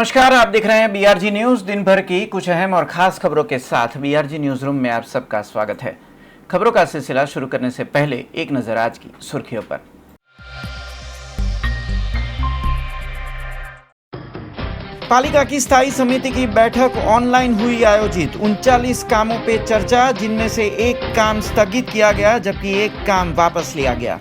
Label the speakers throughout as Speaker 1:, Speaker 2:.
Speaker 1: नमस्कार, आप देख रहे हैं बीआरजी न्यूज। दिन भर की कुछ अहम और खास खबरों के साथ बीआरजी न्यूज रूम में आप सबका स्वागत है। खबरों का सिलसिला शुरू करने से पहले एक नजर आज की सुर्खियों पर। पालिका की स्थायी समिति की बैठक ऑनलाइन हुई आयोजित। 39 कामों पे चर्चा, जिनमें से एक काम स्थगित किया गया जबकि एक काम वापस लिया गया।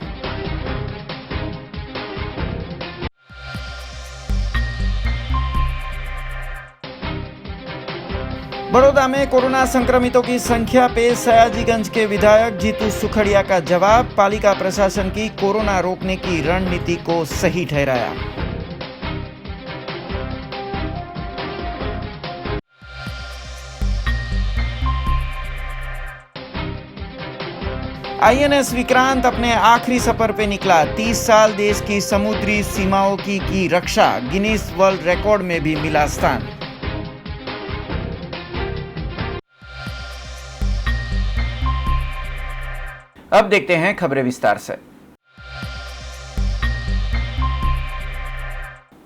Speaker 1: बड़ौदा में कोरोना संक्रमितों की संख्या पे सयाजीगंज के विधायक जीतू सुखड़िया का जवाब। पालिका प्रशासन की कोरोना रोकने की रणनीति को सही ठहराया। आईएनएस विक्रांत अपने आखिरी सफर पे निकला। 30 साल देश की समुद्री सीमाओं की रक्षा। गिनीज वर्ल्ड रिकॉर्ड में भी मिला स्थान। अब देखते हैं खबरें विस्तार से।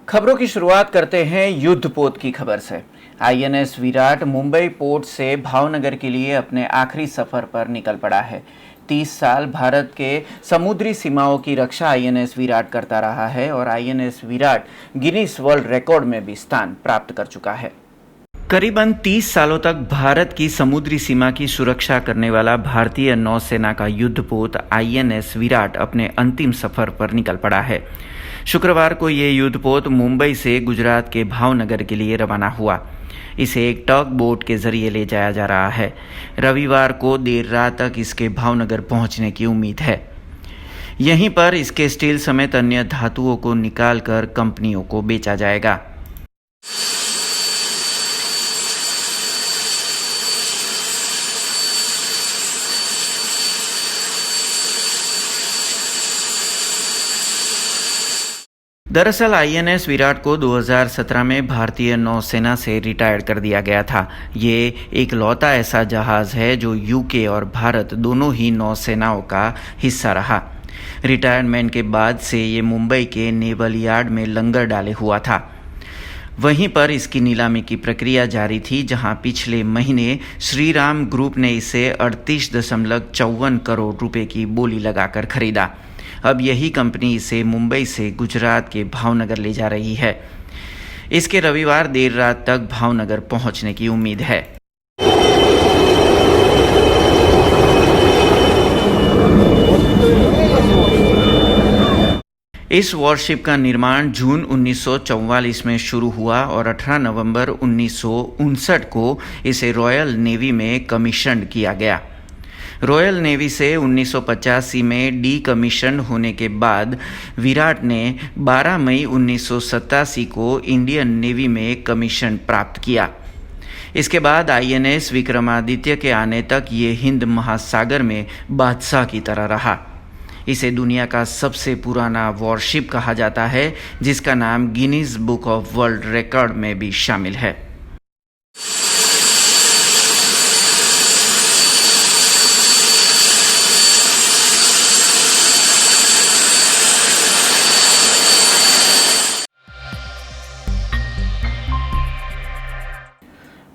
Speaker 1: खबरों की शुरुआत करते हैं युद्धपोत की खबर से। आईएनएस विराट मुंबई पोर्ट से भावनगर के लिए अपने आखिरी सफर पर निकल पड़ा है। 30 साल भारत के समुद्री सीमाओं की रक्षा आईएनएस विराट करता रहा है और INS Virat Guinness world record में भी स्थान प्राप्त कर चुका है। करीबन 30 सालों तक भारत की समुद्री सीमा की सुरक्षा करने वाला भारतीय नौसेना का युद्धपोत आईएनएस विराट अपने अंतिम सफर पर निकल पड़ा है। शुक्रवार को ये युद्धपोत मुंबई से गुजरात के भावनगर के लिए रवाना हुआ। इसे एक टग बोट के जरिए ले जाया जा रहा है। रविवार को देर रात तक इसके भावनगर पहुंचने की उम्मीद है। यहीं पर इसके स्टील समेत अन्य धातुओं को निकालकर कंपनियों को बेचा जाएगा। दरअसल आईएनएस विराट को 2017 में भारतीय नौसेना से रिटायर्ड कर दिया गया था। ये एक लौता ऐसा जहाज़ है जो यूके और भारत दोनों ही नौसेनाओं का हिस्सा रहा। रिटायरमेंट के बाद से ये मुंबई के नेवल यार्ड में लंगर डाले हुआ था। वहीं पर इसकी नीलामी की प्रक्रिया जारी थी, जहां पिछले महीने श्रीराम ग्रुप ने इसे 38.54 करोड़ रुपए की बोली लगाकर खरीदा। अब यही कंपनी इसे मुंबई से गुजरात के भावनगर ले जा रही है। इसके रविवार देर रात तक भावनगर पहुंचने की उम्मीद है। इस वॉरशिप का निर्माण जून 1944 में शुरू हुआ और 18 नवंबर 1959 को इसे रॉयल नेवी में कमीशन किया गया। रॉयल नेवी से 1985 में डीकमीशन होने के बाद विराट ने 12 मई 1987 को इंडियन नेवी में कमीशन प्राप्त किया। इसके बाद आईएनएस विक्रमादित्य के आने तक ये हिंद महासागर में बादशाह की तरह रहा। इसे दुनिया का सबसे पुराना वॉरशिप कहा जाता है, जिसका नाम Guinness book of world record में भी शामिल है।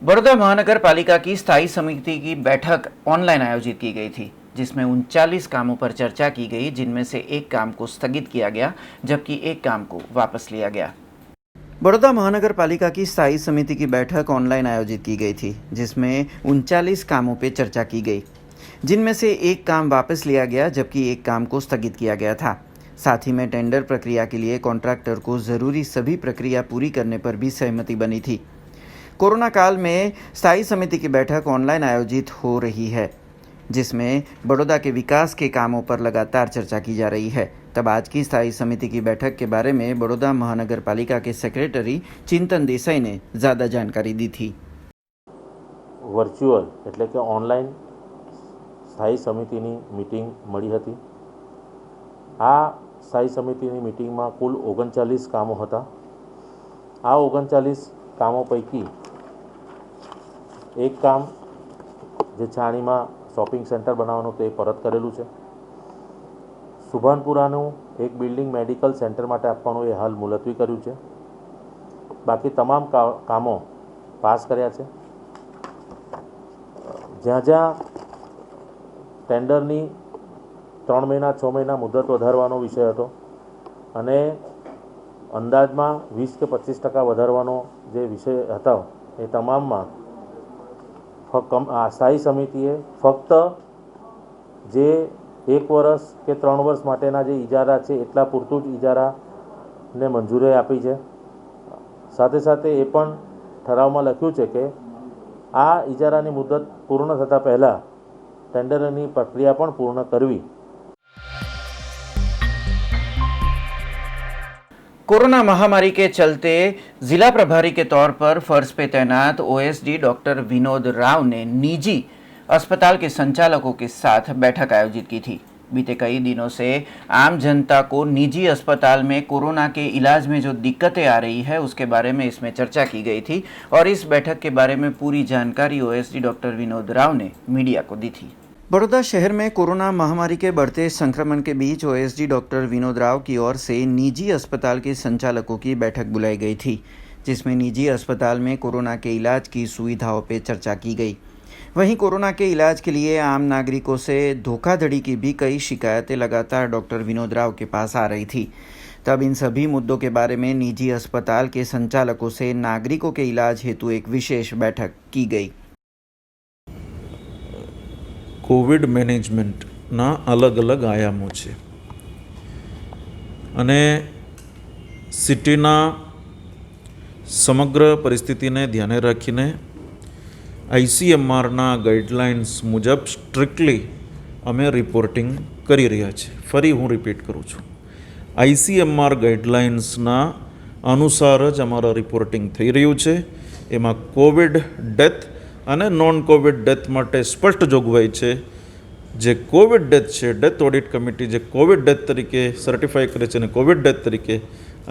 Speaker 1: बड़ौदा महानगर पालिका की स्थायी समिति की बैठक ऑनलाइन आयोजित की गई थी, जिसमें 39 कामों पर चर्चा की गई, जिनमें से एक काम को स्थगित किया गया जबकि एक काम को वापस लिया गया। बड़ौदा महानगर पालिका की स्थायी समिति की बैठक ऑनलाइन आयोजित की गई थी, जिसमें 39 कामों पर चर्चा की गई, जिनमें से एक काम वापस लिया गया जबकि एक काम को स्थगित किया गया था। साथ ही में टेंडर प्रक्रिया के लिए कॉन्ट्रैक्टर को जरूरी सभी प्रक्रिया पूरी करने पर भी सहमति बनी थी। कोरोना काल में स्थायी समिति की बैठक ऑनलाइन आयोजित हो रही है, जिसमें बड़ौदा के विकास के कामों पर लगातार चर्चा की जा रही है। तब आज की स्थायी समिति की बैठक के बारे में बड़ौदा महानगर पालिका के सेक्रेटरी चिंतन देसाई ने ज़्यादा जानकारी दी थी।
Speaker 2: વર્ચ્યુઅલ એટલે કે ઓનલાઈન સ્થાયી સમિતિની મીટિંગ મળી હતી। આ સ્થાયી સમિતિની મીટિંગમાં કુલ 39 કામો હતા। આ 39 કામો પૈકી એક કામ જે છાણીમાં શોપિંગ સેન્ટર બનાવવાનું તે પરત કરેલું છે। સુભાનપુરાનું એક બિલ્ડિંગ મેડિકલ સેન્ટર માટે આપવાનું એ હાલ મુલતવી કર્યું છે। બાકી તમામ કામો પાસ કર્યા છે. જ્યાં જ્યાં ટેન્ડરની 3 મહિના 6 મહિના મુદત વધારવાનો વિષય હતો અને અંદાજમાં 20 કે 25% વધારવાનો જે વિષય હતા એ તમામમાં સ્થાયી સમિતિએ ફક્ત જે 1 વર્ષ કે 3 વર્ષ માટેના જે ઇજારા છે એટલા પૂરતું જ ઇજારાને મંજૂરી આપી છે. સાથે સાથે એ પણ ઠરાવમાં લખ્યું છે કે આ ઇજારાની મુદત પૂર્ણ થતાં પહેલાં ટેન્ડરની પ્રક્રિયા પણ પૂર્ણ કરવી.
Speaker 1: कोरोना महामारी के चलते जिला प्रभारी के तौर पर फर्ज पे तैनात ओएसडी डॉक्टर विनोद राव ने निजी अस्पताल के संचालकों के साथ बैठक आयोजित की थी. बीते कई दिनों से आम जनता को निजी अस्पताल में कोरोना के इलाज में जो दिक्कतें आ रही है उसके बारे में इसमें चर्चा की गई थी और इस बैठक के बारे में पूरी जानकारी ओएसडी डॉक्टर विनोद राव ने मीडिया को दी थी. बड़ौदा शहर में कोरोना महामारी के बढ़ते संक्रमण के बीच ओएसडी डॉक्टर विनोद राव की ओर से निजी अस्पताल के संचालकों की बैठक बुलाई गई थी, जिसमें निजी अस्पताल में कोरोना के इलाज की सुविधाओं पर चर्चा की गई. वहीं कोरोना के इलाज के लिए आम नागरिकों से धोखाधड़ी की भी कई शिकायतें लगातार डॉक्टर विनोद राव के पास आ रही थी. तब इन सभी मुद्दों के बारे में निजी अस्पताल के संचालकों से नागरिकों के इलाज हेतु एक विशेष बैठक की गई.
Speaker 3: કોવિડ મેનેજમેન્ટના અલગ અલગ આયામો છે અને સિટીના સમગ્ર પરિસ્થિતિને ધ્યાને રાખીને આઈસીએમઆરના ગાઈડલાઇન્સ મુજબ સ્ટ્રિક્ટલી અમે રિપોર્ટિંગ કરી રહ્યા છીએ. ફરી હું રિપીટ કરું છું, આઈસીએમઆર ગાઈડલાઇન્સના અનુસાર જ અમારા રિપોર્ટિંગ થઈ રહ્યું છે. એમાં કોવિડ ડેથ અને નોન કોવિડ ડેથ માટે સ્પષ્ટ જોગવાઈ છે. જે કોવિડ ડેથ છે, ડેથ ઓડિટ કમિટી જે કોવિડ ડેથ તરીકે સર્ટિફાઈ કરે છે અને કોવિડ ડેથ તરીકે,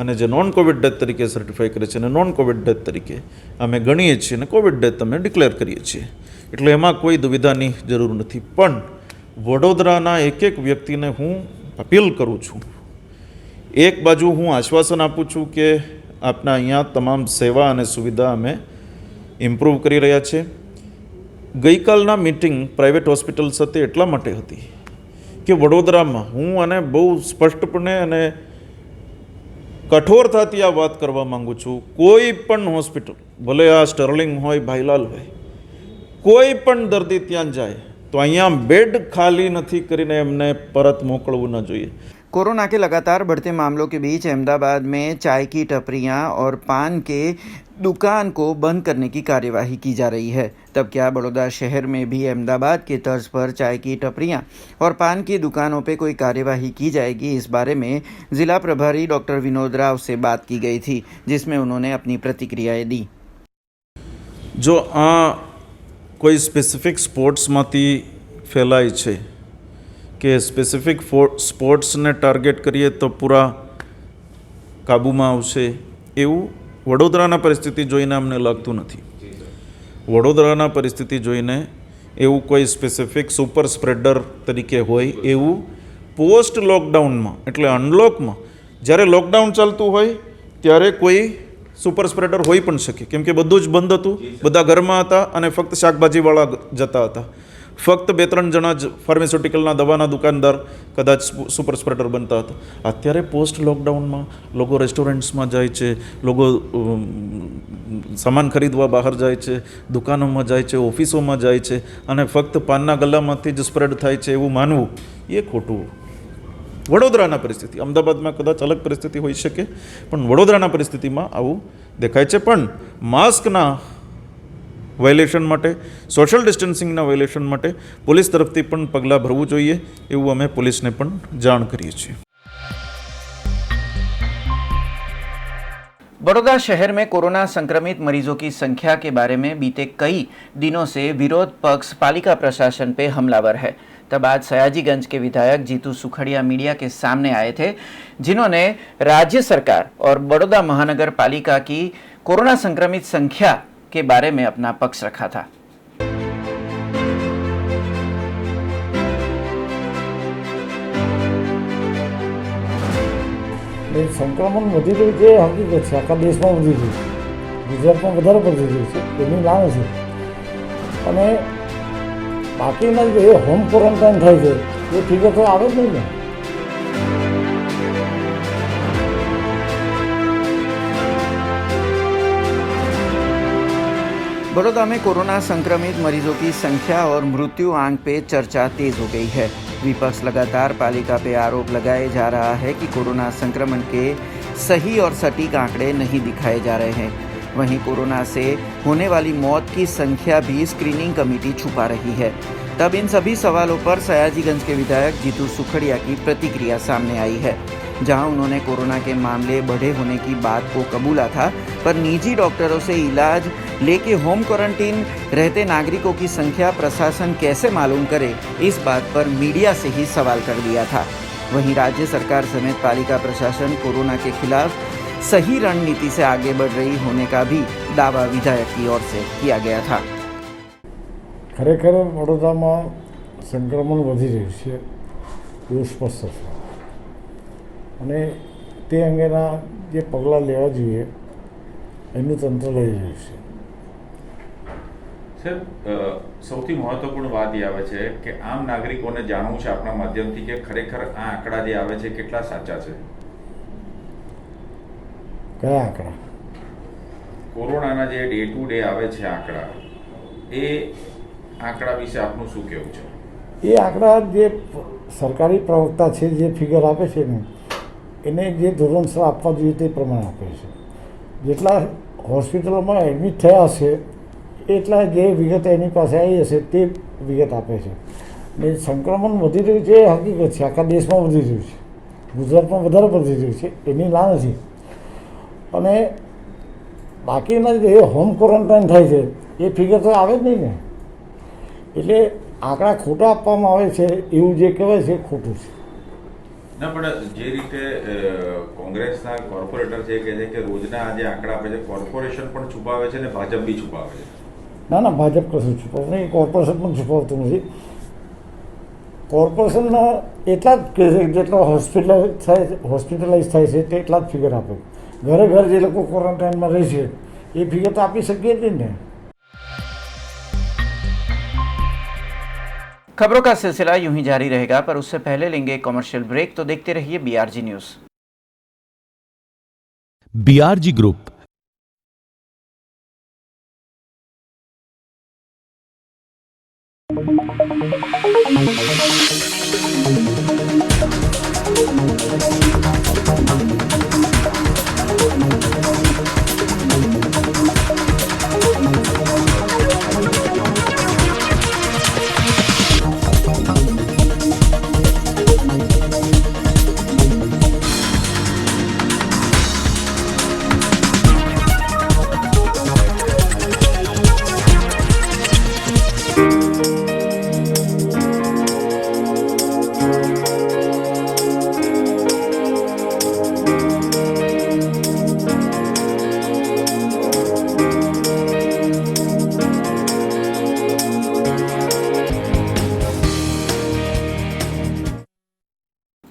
Speaker 3: અને જે નોન કોવિડ ડેથ તરીકે સર્ટિફાઈ કરે છે અને નોન કોવિડ ડેથ તરીકે અમે ગણીએ છીએ અને કોવિડ ડેથ અમે ડિક્લેર કરીએ છીએ. એટલે એમાં કોઈ દુવિધાની જરૂર નથી. પણ વડોદરાના એક એક વ્યક્તિને હું અપીલ કરું છું. એક બાજુ હું આશ્વાસન આપું છું કે આપના અહીંયા તમામ સેવા અને સુવિધા અમે ઇમ્પ્રૂવ કરી રહ્યા છીએ. ગઈકાલના મિટિંગ પ્રાઇવેટ હોસ્પિટલ સાથે એટલા માટે હતી કે વડોદરામાં હું અને બહુ સ્પષ્ટપણે અને કઠોરતાથી આ વાત કરવા માગું છું, કોઈ પણ હોસ્પિટલ, ભલે આ સ્ટર્લિંગ હોય, ભાઈલાલ હોય, કોઈ પણ દર્દી ત્યાં જાય તો અહીંયા બેડ ખાલી નથી કરીને એમને પરત મોકલવું ન જોઈએ.
Speaker 1: कोरोना के लगातार बढ़ते मामलों के बीच अहमदाबाद में चाय की टपरियां और पान के दुकान को बंद करने की कार्यवाही की जा रही है. तब क्या बड़ौदा शहर में भी अहमदाबाद के तर्ज पर चाय की टपरियां और पान की दुकानों पे कोई कार्यवाही की जाएगी? इस बारे में जिला प्रभारी डॉक्टर विनोद राव से बात की गई थी, जिसमें उन्होंने अपनी प्रतिक्रियाएं दी.
Speaker 3: જો આ કોઈ સ્પેસિફિક સ્પોર્ટ્સમાંથી ફેલાય છે કે સ્પેસિફિક સ્પોર્ટ્સને ટાર્ગેટ કરીએ તો પૂરા કાબૂમાં આવશે એવું વડોદરાના પરિસ્થિતિ જોઈને અમને લાગતું નથી. વડોદરાના પરિસ્થિતિ જોઈને એવું કોઈ સ્પેસિફિક સુપર સ્પ્રેડર તરીકે હોય એવું પોસ્ટ લોકડાઉનમાં, એટલે અનલોકમાં, જ્યારે લોકડાઉન ચાલતું હોય ત્યારે કોઈ સુપર સ્પ્રેડર હોઈ પણ શકે, કેમ કે બધું જ બંધ હતું, બધા ઘરમાં હતા અને ફક્ત શાકભાજીવાળા જતા હતા. ફક્ત 2-3 જણા જ ફાર્માસ્યુટિકલના દવાના દુકાનદાર કદાચ સુપર સ્પ્રેડર બનતા હતા. અત્યારે પોસ્ટ લોકડાઉનમાં લોકો રેસ્ટોરન્ટ્સમાં જાય છે, લોકો સામાન ખરીદવા બહાર જાય છે, દુકાનોમાં જાય છે, ઓફિસોમાં જાય છે અને ફક્ત પાનના ગલ્લામાંથી જ સ્પ્રેડ થાય છે એવું માનવું એ ખોટું. વડોદરાના પરિસ્થિતિ, અમદાવાદમાં કદાચ અલગ પરિસ્થિતિ હોઈ શકે, પણ વડોદરાના પરિસ્થિતિમાં આવું દેખાય છે. પણ માસ્કના વાયોલેશન માટે, સોશિયલ ડિસ્ટન્સિંગના વાયોલેશન માટે પોલીસ તરફથી પણ પગલાં ભરવું જોઈએ એવું અમે પોલીસને પણ જાણ કરીએ છીએ.
Speaker 1: बड़ौदा शहर में कोरोना संक्रमित मरीजों की संख्या के बारे में बीते कई दिनों से विरोध पक्ष पालिका प्रशासन पे हमलावर है. तब आज सयाजीगंज के विधायक जीतू सुखड़िया मीडिया के सामने आए थे, जिन्होंने राज्य सरकार और बड़ौदा महानगर पालिका की कोरोना संक्रमित संख्या के बारे में अपना पक्ष रखा था.
Speaker 4: संक्रमण वधी રહ્યું છે, હકીકત છે, આખા દેશમાં વધી રહ્યું છે. ગુજરાતમાં વધારે પડી રહ્યું છે એની ના નથી અને બાકીના જે હોમ ક્વોરન્ટાઇન થાય છે એ ફિગર તો આવે જ નહીં ને.
Speaker 1: बड़ौदा में कोरोना संक्रमित मरीजों की संख्या और मृत्यु आंक पे चर्चा तेज हो गई है। विपक्ष लगातार पालिका पे आरोप लगाए जा रहा है कि कोरोना संक्रमण के सही और सटीक आंकड़े नहीं दिखाए जा रहे हैं। वहीं कोरोना से होने वाली मौत की संख्या भी स्क्रीनिंग कमेटी छुपा रही है। तब इन सभी सवालों पर सयाजीगंज के विधायक जीतू सुखड़िया की प्रतिक्रिया सामने आई है, जहां उन्होंने कोरोना के मामले बढ़े होने की बात को कबूला था, पर निजी डॉक्टरों से इलाज लेके होम क्वारंटीन रहते नागरिकों की संख्या प्रशासन कैसे मालूम करे, इस बात पर मीडिया से ही सवाल कर दिया था। वहीं राज्य सरकार समेत पालिका प्रशासन कोरोना के खिलाफ सही रणनीति से आगे बढ़ रही होने का भी दावा विधायक की ओर से किया गया था।
Speaker 4: ખરેખર વડોદરામાં સંક્રમણ વધી રહ્યું છે એવું સ્પષ્ટ છે અને તે અંગેના જે પગલાં લેવા જોઈએ એનું તંત્ર લઈ રહ્યું છે.
Speaker 5: સર, સૌથી મહત્વપૂર્ણ વાત એ આવે છે કે આમ નાગરિકોને જાણવું છે આપણા માધ્યમથી કે ખરેખર આ આંકડા જે આવે છે કેટલા સાચા છે.
Speaker 4: કયા આંકડા?
Speaker 5: કોરોનાના જે ડે ટુ ડે આવે છે આંકડા, એ આંકડા વિશે આપનું શું કહેવું છે?
Speaker 4: એ આંકડા જે સરકારી પ્રવક્તા છે જે ફિગર આપે છે ને એને જે ધોરણસર આપવા જોઈએ તે પ્રમાણે આપે છે. જેટલા હોસ્પિટલોમાં એડમિટ થયા હશે એટલા જે વિગત એની પાસે આવી હશે તે વિગત આપે છે. ને સંક્રમણ વધી રહ્યું છે એ હકીકત છે, આખા દેશમાં વધી રહ્યું છે, ગુજરાતમાં વધારે વધી રહ્યું છે એની ના નથી અને બાકીના જે હોમ ક્વોરન્ટાઇન થાય છે એ ફિગર તો આવે જ નહીં ને. એટલે આંકડા ખોટા આપવામાં આવે છે એવું જે કહેવાય છે ખોટું છે.
Speaker 5: ના, પણ જે રીતે કોંગ્રેસના કોર્પોરેટર છે કે છે કે રોજના જે આંકડા આપે છે કોર્પોરેશન પણ છુપાવે છે ને ભાજપ બી છુપાવે છે.
Speaker 4: ના ના, ભાજપ કશું છુપાવતું નહીં, કોર્પોરેશન પણ છુપાવતું નથી. કોર્પોરેશનના એટલા જ કહે છે જેટલો હોસ્પિટલાઇઝ થાય છે તેટલા જ ફિગર આપે. ઘરે ઘર જે લોકો ક્વોરન્ટાઇનમાં રહે છે એ ફિગર તો આપી શકીએ જ નહીં ને.
Speaker 1: खबरों का सिलसिला यूं ही जारी रहेगा, पर उससे पहले लेंगे कॉमर्शियल ब्रेक, तो देखते रहिए BRG news.
Speaker 6: BRG group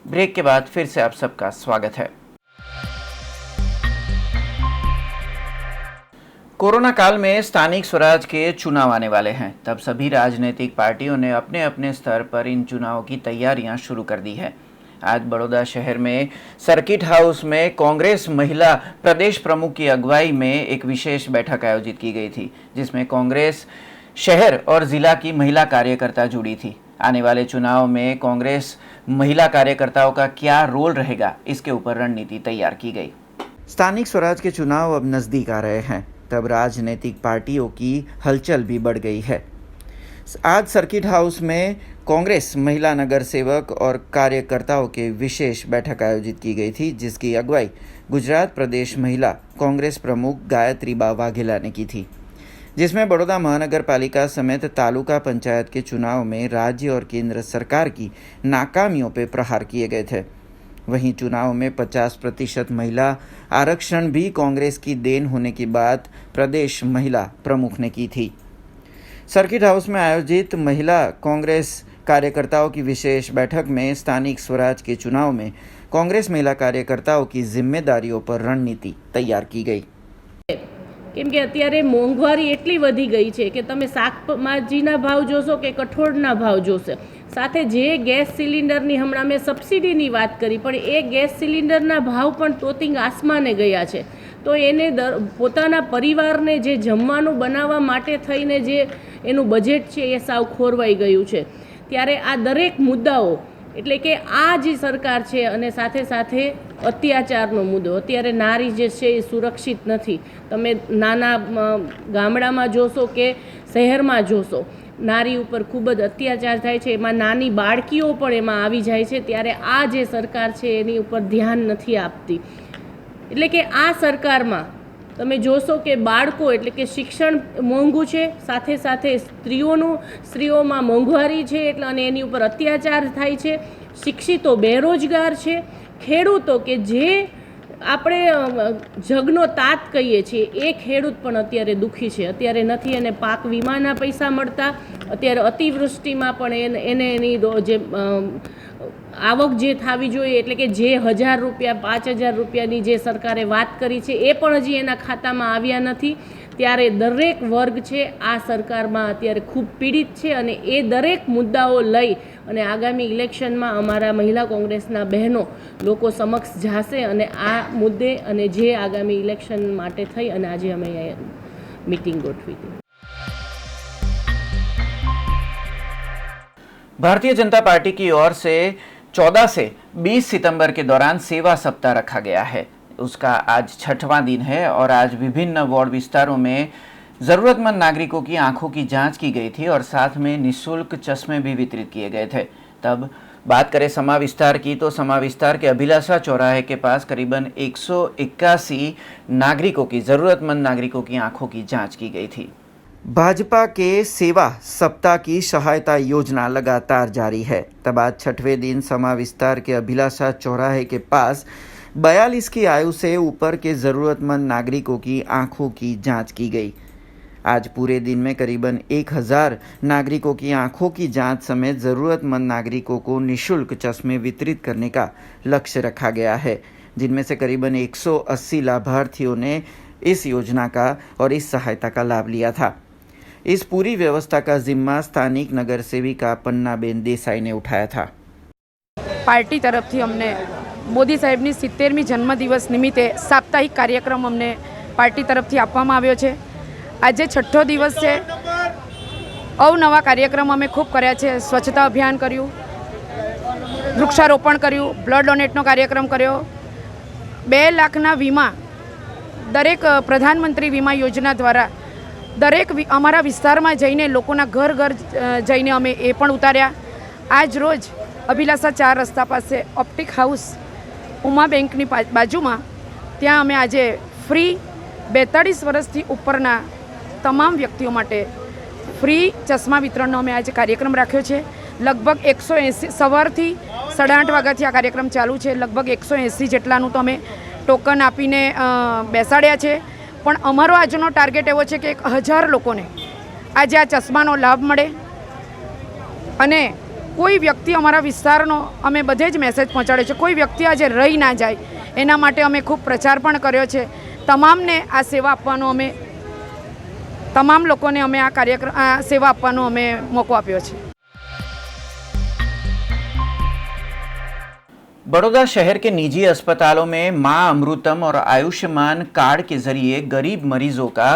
Speaker 1: break के बाद फिर से आप सबका स्वागत है। कोरोना काल में स्थानिक स्वराज के चुनाव आने वाले हैं, तब सभी राजनीतिक पार्टियों ने अपने अपने स्तर पर इन चुनावों की तैयारियां शुरू कर दी है। आज बड़ौदा शहर में सर्किट हाउस में कांग्रेस महिला प्रदेश प्रमुख की अगुवाई में एक विशेष बैठक आयोजित की गई थी, जिसमें कांग्रेस शहर और जिला की महिला कार्यकर्ता जुड़ी थी। आने वाले चुनाव में कांग्रेस महिला कार्यकर्ताओं का क्या रोल रहेगा, इसके ऊपर रणनीति तैयार की गई। स्थानिक स्वराज के चुनाव अब नजदीक आ रहे हैं, तब राजनीतिक पार्टियों की हलचल भी बढ़ गई है। आज सर्किट हाउस में कांग्रेस महिला नगर सेवक और कार्यकर्ताओं के विशेष बैठक आयोजित की गई थी, जिसकी अगुवाई गुजरात प्रदेश महिला कांग्रेस प्रमुख गायत्री बा वाघेला ने की थी, जिसमें बड़ौदा महानगर पालिका समेत तालुका पंचायत के चुनाव में राज्य और केंद्र सरकार की नाकामियों पर प्रहार किए गए थे। वहीं चुनाव में 50% महिला आरक्षण भी कांग्रेस की देन होने की बात प्रदेश महिला प्रमुख ने की थी। सर्किट हाउस में आयोजित महिला कांग्रेस कार्यकर्ताओं की विशेष बैठक में स्थानिक स्वराज के चुनाव में कांग्रेस महिला कार्यकर्ताओं की जिम्मेदारियों पर रणनीति तैयार की गई।
Speaker 6: કેમ કે અત્યારે મોંઘવારી એટલી વધી ગઈ છે કે તમે શાકભાજીના ભાવ જોશો કે કઠોળના ભાવ જોશો. સાથે જે ગેસ સિલિન્ડરની હમણાં મેં સબસિડીની વાત કરી, પણ એ ગેસ સિલિન્ડરના ભાવ પણ તોતિંગ આસમાને ગયા છે. તો એને પોતાના પરિવારને જે જમવાનું બનાવવા માટે થઈને જે એનું બજેટ છે એ સાવ ખોરવાઈ ગયું છે. ત્યારે આ દરેક મુદ્દાઓ, એટલે કે આ જે સરકાર છે અને સાથે સાથે અત્યાચારનો મુદ્દો, અત્યારે નારી જે છે એ સુરક્ષિત નથી. તમે નાના ગામડામાં જોશો કે શહેરમાં જોશો, નારી ઉપર ખૂબ જ અત્યાચાર થાય છે. એમાં નાની બાળકીઓ પણ એમાં આવી જાય છે. ત્યારે આ જે સરકાર છે એની ઉપર ધ્યાન નથી આપતી. એટલે કે આ સરકારમાં તમે જોશો કે બાળકો, એટલે કે શિક્ષણ મોંઘું છે, સાથે સાથે સ્ત્રીઓમાં મોંઘવારી છે, એટલે અને એની ઉપર અત્યાચાર થાય છે. શિક્ષિતો બેરોજગાર છે. ખેડૂતો કે જે આપણે જગનો તાત કહીએ છીએ, એ ખેડૂત પણ અત્યારે દુઃખી છે. અત્યારે નથી એને પાક વીમાના પૈસા મળતા. અત્યારે અતિવૃષ્ટિમાં પણ એની જે આવક જે થવી જોઈએ, એટલે કે જે 1000 રૂપિયા 5000 રૂપિયાની જે સરકારે વાત કરી છે એ પણ હજી એના ખાતામાં આવ્યા નથી. ત્યારે દરેક વર્ગ છે આ સરકારમાં અત્યારે ખૂબ પીડિત છે અને એ દરેક મુદ્દાઓ લઈ અને આગામી ઇલેક્શનમાં અમારા મહિલા કોંગ્રેસના બહેનો લોકો સમક્ષ જશે અને આ મુદ્દે અને જે આગામી ઇલેક્શન માટે થઈ અને આજે અમે મીટિંગ ગોઠવી હતી.
Speaker 1: भारतीय जनता पार्टी की ओर से 14 से 20 सितंबर के दौरान सेवा सप्ताह रखा गया है. उसका आज 6वां दिन है और आज विभिन्न वार्ड विस्तारों में ज़रूरतमंद नागरिकों की आंखों की जांच की गई थी और साथ में निःशुल्क चश्मे भी वितरित किए गए थे. तब बात करें समा विस्तार की, तो समा विस्तार के अभिलाषा चौराहे के पास करीबन 181 नागरिकों की, ज़रूरतमंद नागरिकों की आंखों की जाँच की गई थी. भाजपा के सेवा सप्ताह की सहायता योजना लगातार जारी है. तब आज 6वें दिन समा विस्तार के अभिलाषा चौराहे के पास 42 की आयु से ऊपर के ज़रूरतमंद नागरिकों की आंखों की जांच की गई. आज पूरे दिन में करीबन 1000 नागरिकों की आंखों की जांच समेत ज़रूरतमंद नागरिकों को निःशुल्क चश्मे वितरित करने का लक्ष्य रखा गया है, जिनमें से करीबन 180 लाभार्थियों ने इस योजना का और इस सहायता का लाभ लिया था. इस पूरी व्यवस्था का जिम्मा स्थानिक नगर सेविका पन्नाबेन देसाई ने उठाया था.
Speaker 7: पार्टी तरफથી અમને મોદી સાહેબની 70મી જન્મદિવસ નિમિત્તે સાપ્તાહિક કાર્યક્રમ અમને પાર્ટી તરફથી આપવામાં આવ્યો છે. આજે 6ઠો દિવસ છે. અવનવા કાર્યક્રમ અમે ખૂબ કર્યા છે. સ્વચ્છતા અભિયાન કર્યું, વૃક્ષારોપણ કર્યું, બ્લડ ડોનેટનો કાર્યક્રમ કર્યો. 2 લાખના વીમા દરેક પ્રધાનમંત્રી વીમા યોજના દ્વારા દરેક અમારા વિસ્તારમાં જઈને લોકોના ઘર ઘર જઈને અમે એ પણ ઉતાર્યા. આજ રોજ અભિલાષા 4 રસ્તા પાસે ઓપ્ટિક હાઉસ ઉમા બેંકની બાજુમાં ત્યાં અમે આજે ફ્રી 42 વર્ષથી ઉપરના તમામ વ્યક્તિઓ માટે ફ્રી ચશ્મા વિતરણનો અમે આજે કાર્યક્રમ રાખ્યો છે. લગભગ 180 સવારથી 8:30 વાગ્યાથી આ કાર્યક્રમ ચાલુ છે. લગભગ 180 જેટલાનું તો અમે ટોકન આપીને બેસાડ્યા છે. પણ અમારો આજનો ટાર્ગેટ એવો છે કે 1000 લોકોને આજે આ ચશ્માનો લાભ મળે અને કોઈ વ્યક્તિ અમારા વિસ્તારનો અમે બધે જ મેસેજ પહોંચાડ્યો છે, કોઈ વ્યક્તિ આજે રહી ના જાય એના માટે અમે ખૂબ પ્રચાર પણ કર્યો છે. તમામને આ સેવા આપવાનો અમે તમામ લોકોને અમે આ કાર્યક્રમ આ સેવા આપવાનો અમે મોકો આપ્યો છે.
Speaker 1: बड़ौदा शहर के निजी अस्पतालों में मां अमृतम और आयुष्मान कार्ड के जरिए गरीब मरीजों का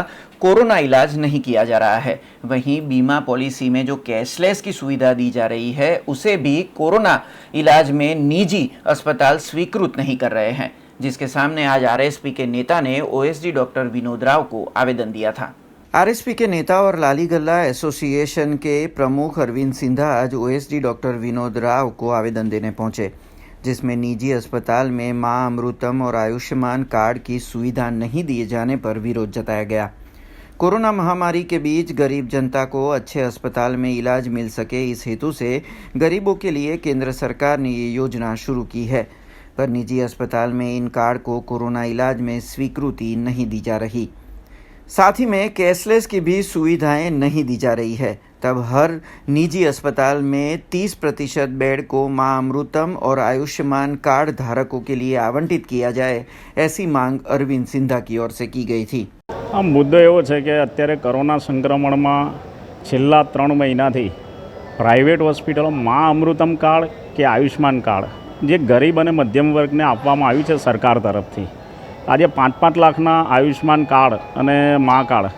Speaker 1: कोरोना इलाज नहीं किया जा रहा है. वहीं बीमा पॉलिसी में जो कैशलेस की सुविधा दी जा रही है उसे भी कोरोना इलाज में निजी अस्पताल स्वीकृत नहीं कर रहे हैं, जिसके सामने आज आरएसपी के नेता ने ओएसडी डॉक्टर विनोद राव को आवेदन दिया था. आरएसपी के नेता और लाली गल्ला एसोसिएशन के प्रमुख अरविंद सिंधा आज ओएसडी डॉक्टर विनोद राव को आवेदन देने पहुंचे, जिसमें निजी अस्पताल में मां अमृतम और आयुष्मान कार्ड की सुविधा नहीं दिए जाने पर विरोध जताया गया. कोरोना महामारी के बीच गरीब जनता को अच्छे अस्पताल में इलाज मिल सके, इस हेतु से गरीबों के लिए केंद्र सरकार ने ये योजना शुरू की है, पर निजी अस्पताल में इन कार्ड को कोरोना इलाज में स्वीकृति नहीं दी जा रही. साथ ही में कैशलेस की भी सुविधाएं नहीं दी जा रही है. तब हर निजी अस्पताल में 30% बेड को मां अमृतम और आयुष्मान कार्ड धारकों के लिए आवंटित किया जाए, ऐसी मांग अरविंद सिंधा की ओर से की गई थी.
Speaker 8: આ મુદ્દો એવો છે કે અત્યારે કોરોના સંક્રમણમાં છેલ્લા 3 મહિનાથી પ્રાઇવેટ હોસ્પિટલો મા અમૃતમ કાર્ડ કે આયુષ્માન કાર્ડ જે ગરીબ અને મધ્યમ વર્ગને આપવામાં આવ્યું છે સરકાર તરફથી, આજે 5-5 લાખના આયુષ્માન કાર્ડ અને મા કાર્ડ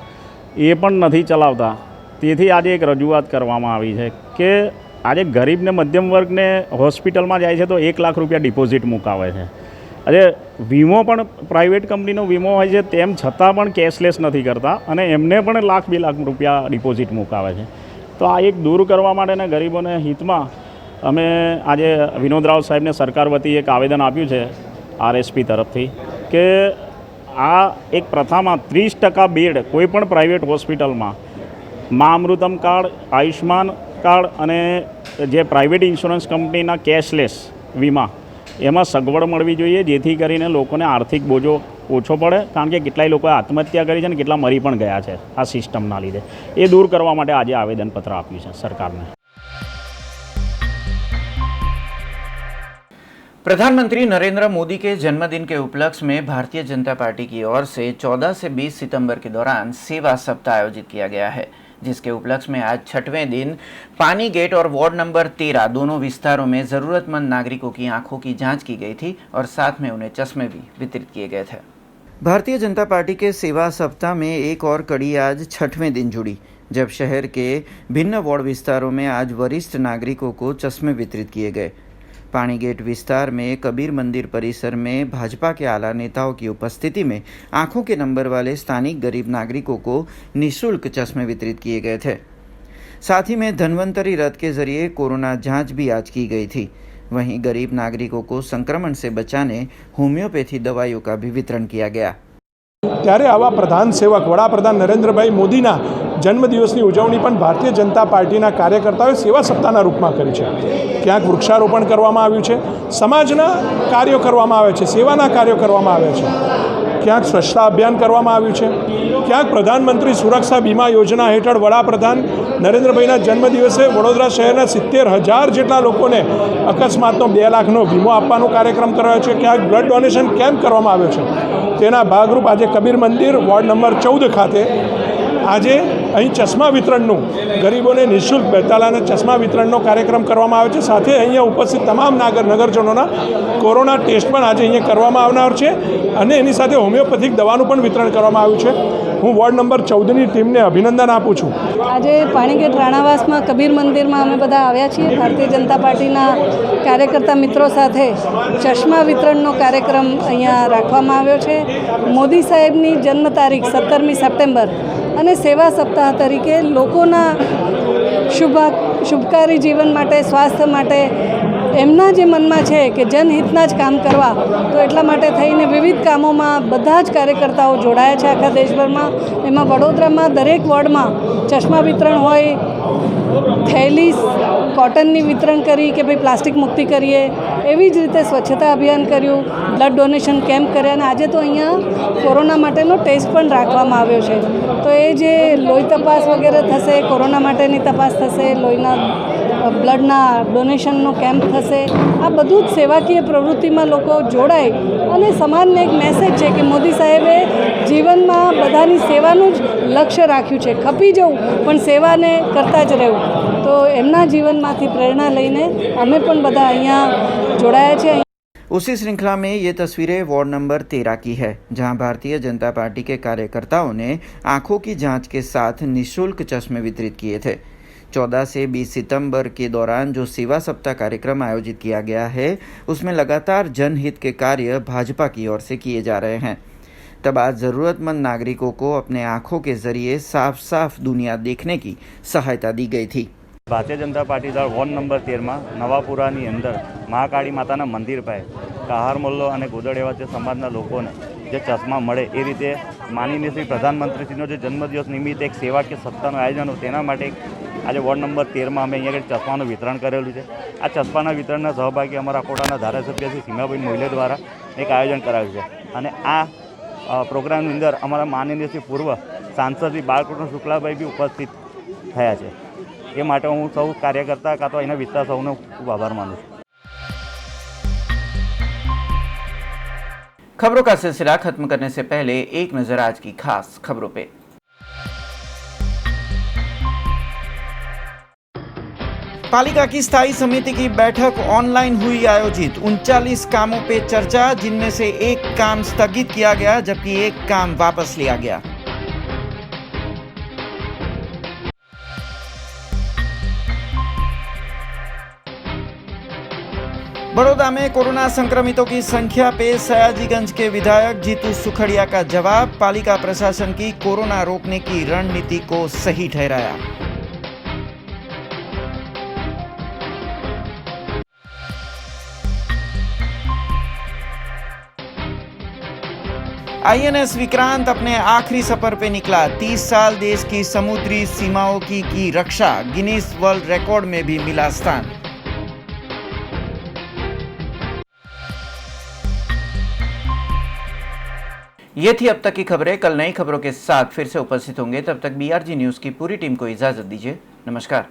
Speaker 8: એ પણ નથી ચલાવતા. તેથી આજે એક રજૂઆત કરવામાં આવી છે કે આજે ગરીબને મધ્યમ વર્ગને હોસ્પિટલમાં જાય છે તો 1 લાખ રૂપિયા ડિપોઝિટ મુકાવે છે. આજે વીમો પણ પ્રાઇવેટ કંપનીનો વીમો હોય છે તેમ છતાં પણ કેશલેસ નથી કરતા અને એમને પણ 1 લાખ 2 લાખ રૂપિયા ડિપોઝિટ મુકાવે છે. તો આ એક દૂર કરવા માટેના ગરીબોને હિતમાં અમે આજે વિનોદ રાવ સાહેબને સરકાર વતી એક આવેદન આપ્યું છે RSP તરફથી કે આ એક પ્રથામાં 30% બેડ કોઈપણ પ્રાઇવેટ હોસ્પિટલમાં મા અમૃતમ કાર્ડ, આયુષ્માન કાર્ડ અને જે પ્રાઇવેટ ઇન્સ્યોરન્સ કંપનીના કેશલેસ વીમા એમાં સગવડ મળવી જોઈએ, જેથી કરીને લોકોને આર્થિક બોજો ઓછો પડે. કારણ કે કેટલાય લોકોએ આત્મહત્યા કરી છે અને કેટલા મરી પણ ગયા છે આ સિસ્ટમના લીધે. એ દૂર કરવા માટે આજે આવેદનપત્ર આપ્યું છે સરકારને.
Speaker 1: प्रधानमंत्री नरेंद्र मोदी के जन्मदिन के उपलक्ष्य में भारतीय जनता पार्टी की ओर से 14 से 20 सितंबर के दौरान सेवा सप्ताह आयोजित किया गया है, जिसके उपलक्ष्य में आज 6वें दिन पानी गेट और वार्ड नंबर 13 दोनों विस्तारों में ज़रूरतमंद नागरिकों की आंखों की जांच की गई थी और साथ में उन्हें चश्मे भी वितरित किए गए थे. भारतीय जनता पार्टी के सेवा सप्ताह में एक और कड़ी आज 6वें दिन जुड़ी, जब शहर के भिन्न वार्ड विस्तारों में आज वरिष्ठ नागरिकों को चश्मे वितरित किए गए. पानी गेट विस्तार में कबीर मंदिर परिसर में भाजपा के आला नेताओं की उपस्थिति में आंखों के नंबर वाले स्थानिक गरीब नागरिकों को निःशुल्क चश्मे वितरित किए गए थे. साथ ही में धन्वंतरी रथ के जरिए कोरोना जांच भी आज की गई थी. वहीं गरीब नागरिकों को संक्रमण से बचाने होम्योपैथी दवाइयों का भी वितरण किया गया.
Speaker 9: ત્યારે આવા પ્રધાન સેવક વડાપ્રધાન નરેન્દ્રભાઈ મોદીના જન્મદિવસની ઉજવણી પણ ભારતીય જનતા પાર્ટીના કાર્યકર્તાઓએ સેવા સપ્તાહના રૂપમાં કરી છે. ક્યાંક વૃક્ષારોપણ કરવામાં આવ્યું છે, સમાજના કાર્યો કરવામાં આવે છે, સેવાના કાર્યો કરવામાં આવે છે, ક્યાંક સ્વચ્છતા અભિયાન કરવામાં આવ્યું છે, ક્યાંક પ્રધાનમંત્રી સુરક્ષા બીમા યોજના હેઠળ વડાપ્રધાન નરેન્દ્રભાઈના જન્મદિવસે વડોદરા શહેરના 70,000 જેટલા લોકોને અકસ્માતનો 2 લાખનો વીમો આપવાનો કાર્યક્રમ કરાયો છે, ક્યાંક બ્લડ ડોનેશન કેમ્પ કરવામાં આવ્યો છે. તેના ભાગરૂપ આજે કબીર મંદિર વોર્ડ નંબર 14 ખાતે આજે અહીં ચશ્મા વિતરણનું ગરીબોને નિઃશુલ્ક 42 ચશ્મા વિતરણનો કાર્યક્રમ કરવામાં આવ્યો છે. સાથે અહીંયા ઉપસ્થિત તમામ નગરજનોના કોરોના ટેસ્ટ પણ આજે અહીંયા કરવામાં આવનાર છે અને એની સાથે હોમિયોપેથિક દવાનું પણ વિતરણ કરવામાં આવ્યું છે. હું વોર્ડ નંબર 14ની ટીમને અભિનંદન આપું છું.
Speaker 10: આજે પાણીગેટ રાણાવાસમાં કબીર મંદિરમાં અમે બધા આવ્યા છીએ ભારતીય જનતા પાર્ટીના કાર્યકર્તા મિત્રો સાથે ચશ્મા વિતરણનો કાર્યક્રમ અહીંયા રાખવામાં આવ્યો છે. મોદી સાહેબની જન્મ તારીખ 17મી સપ્ટેમ્બર અને સેવા સપ્તાહ તરીકે લોકોના શુભકારી જીવન માટે, સ્વાસ્થ્ય માટે એમના જે મનમાં છે કે જનહિતના જ કામ કરવા, તો એટલા માટે થઈને વિવિધ કામોમાં બધા જ કાર્યકર્તાઓ જોડાયા છે આખા દેશભરમાં. એમાં વડોદરામાં દરેક વોર્ડમાં ચશ્મા વિતરણ હોય, થેલી કોટનની વિતરણ કરી કે ભાઈ પ્લાસ્ટિક મુક્તિ કરીએ, એવી જ રીતે સ્વચ્છતા અભિયાન કર્યું, બ્લડ ડોનેશન કેમ્પ કર્યા અને આજે તો અહીંયા કોરોના માટેનો ટેસ્ટ પણ રાખવામાં આવ્યો છે. તો એ જે લોહી તપાસ વગેરે થશે, કોરોના માટેની તપાસ થશે, લોહીના બ્લડના ડોનેશનનો કેમ્પ થશે. આ બધું જ સેવાકીય પ્રવૃત્તિમાં લોકો જોડાય અને સમાજને એક મેસેજ છે કે મોદી સાહેબે જીવનમાં બધાની સેવાનું જ લક્ષ્ય રાખ્યું છે. ખપી જવું પણ સેવાને કરતા જ રહેવું. તો એમના जीवनમાંથી प्रेरणा લઈને અમે પણ બધા અહીંયા જોડાયા છે.
Speaker 1: उसी श्रृंखला में ये तस्वीरें वार्ड नंबर 13 की है, जहां भारतीय जनता पार्टी के कार्यकर्ताओं ने आंखों की जांच के साथ निःशुल्क चश्मे वितरित किए थे. 14 से 20 सितंबर के दौरान जो सेवा सप्ताह कार्यक्रम आयोजित किया गया है, उसमें लगातार जनहित के कार्य भाजपा की ओर से किए जा रहे हैं. तब आज ज़रूरतमंद नागरिकों को अपने आंखों के जरिए साफ साफ दुनिया देखने की सहायता दी गई थी.
Speaker 8: ભારતીય જનતા પાર્ટી દ્વારા વોર્ડ નંબર 13માં નવાપુરાની અંદર મહાકાળી માતાના મંદિર પાસે કહાર મોલ્લો અને ગોદડેવા જે સમાજના લોકોને જે ચશ્મા મળે એ રીતે માનનીય શ્રી પ્રધાનમંત્રીશ્રીનો જે જન્મદિવસ નિમિત્તે એક સેવાકીય સપ્તાહનું આયોજન હતું, તેના માટે આજે વોર્ડ નંબર 13માં અમે અહીંયા ચશ્માનું વિતરણ કરેલું છે. આ ચશ્માના વિતરણના સહભાગી અમારા કોટાના ધારાસભ્ય શ્રી સીમાબેન મોઈલે દ્વારા એક આયોજન કરાયું છે અને આ પ્રોગ્રામની અંદર અમારા માનનીય શ્રી પૂર્વ સાંસદ શ્રી બાલકૃષ્ણ શુક્લાભાઈ બી ઉપસ્થિત થયા છે. એ માટે હું સૌ કાર્યકર્તા કાં તો અહીંના વિસ્તાર સૌનો ખૂબ આભાર માનું છું.
Speaker 1: खबरों का सिलसिला खत्म करने से पहले एक नजर आज की खास खबरों पे। पालिका की स्थायी समिति की बैठक ऑनलाइन हुई आयोजित। 39 कामों पे चर्चा, जिनमें से एक काम स्थगित किया गया जबकि एक काम वापस लिया गया। बड़ौदा में कोरोना संक्रमितों की संख्या पे सयाजीगंज के विधायक जीतू सुखड़िया का जवाब। पालिका प्रशासन की कोरोना रोकने की रणनीति को सही ठहराया। आईएनएस विक्रांत अपने आखिरी सफर पे निकला। 30 साल देश की समुद्री सीमाओं की रक्षा। गिनीज वर्ल्ड रिकॉर्ड में भी मिला स्थान। ये थी अब तक की खबरें। कल नई खबरों के साथ फिर से उपस्थित होंगे। तब तक BRG न्यूज की पूरी टीम को इजाजत दीजिए। नमस्कार।